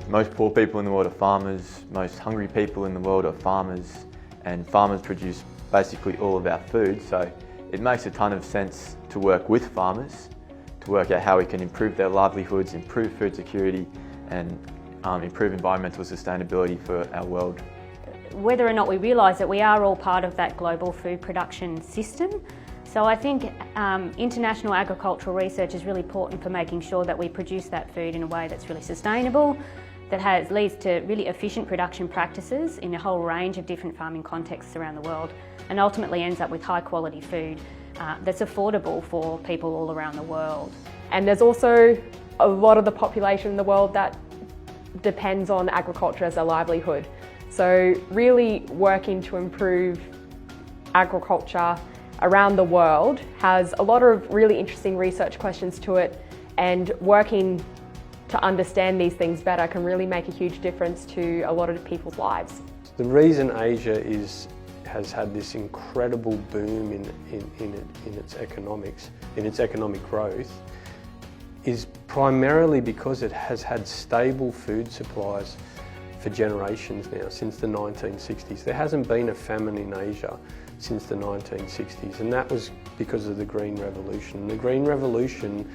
Most poor people in the world are farmers, most hungry people in the world are farmers, and farmers produce basically all of our food, so it makes a ton of sense to work with farmers, to work out how we can improve their livelihoods, improve food security, and improve environmental sustainability for our world. Whether or not we realise that we are all part of that global food production system, so I think international agricultural research is really important for making sure that we produce that food in a way that's really sustainable, that leads to really efficient production practices in a whole range of different farming contexts around the world, and ultimately ends up with high quality food that's affordable for people all around the world. And there's also a lot of the population in the world that depends on agriculture as a livelihood. So really working to improve agriculture around the world has a lot of really interesting research questions to it, and working to understand these things better can really make a huge difference to a lot of people's lives. The reason Asia has had this incredible boom in its economics, in its economic growth, is primarily because it has had stable food supplies for generations now, since the 1960s. There hasn't been a famine in Asia since the 1960s, and that was because of the Green Revolution. The Green Revolution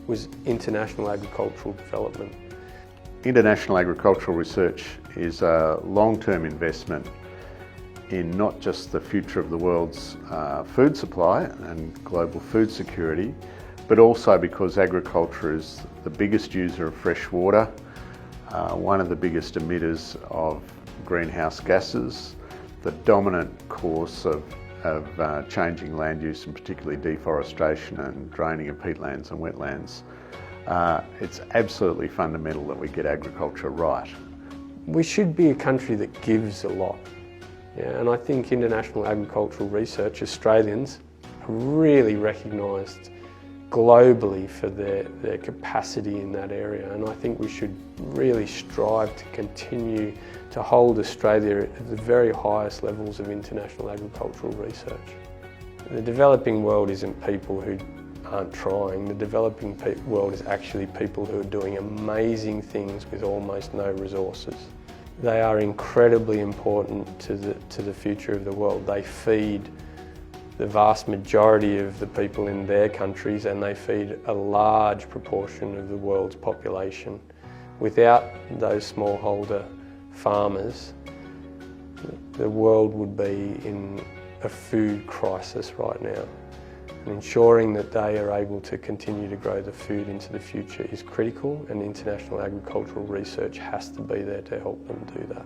was international agricultural development. International agricultural research is a long-term investment in not just the future of the world's food supply and global food security, but also because agriculture is the biggest user of fresh water, one of the biggest emitters of greenhouse gases, the dominant cause of changing land use, and particularly deforestation and draining of peatlands and wetlands. It's absolutely fundamental that we get agriculture right. We should be a country that gives a lot. Yeah, and I think international agricultural research, Australians are really recognised globally for their capacity in that area, and I think we should really strive to continue to hold Australia at the very highest levels of international agricultural research. The developing world isn't people who aren't trying. The developing world is actually people who are doing amazing things with almost no resources. They are incredibly important to the future of the world. They feed the vast majority of the people in their countries, and they feed a large proportion of the world's population. Without those smallholder farmers, the world would be in a food crisis right now. And ensuring that they are able to continue to grow the food into the future is critical, and international agricultural research has to be there to help them do that.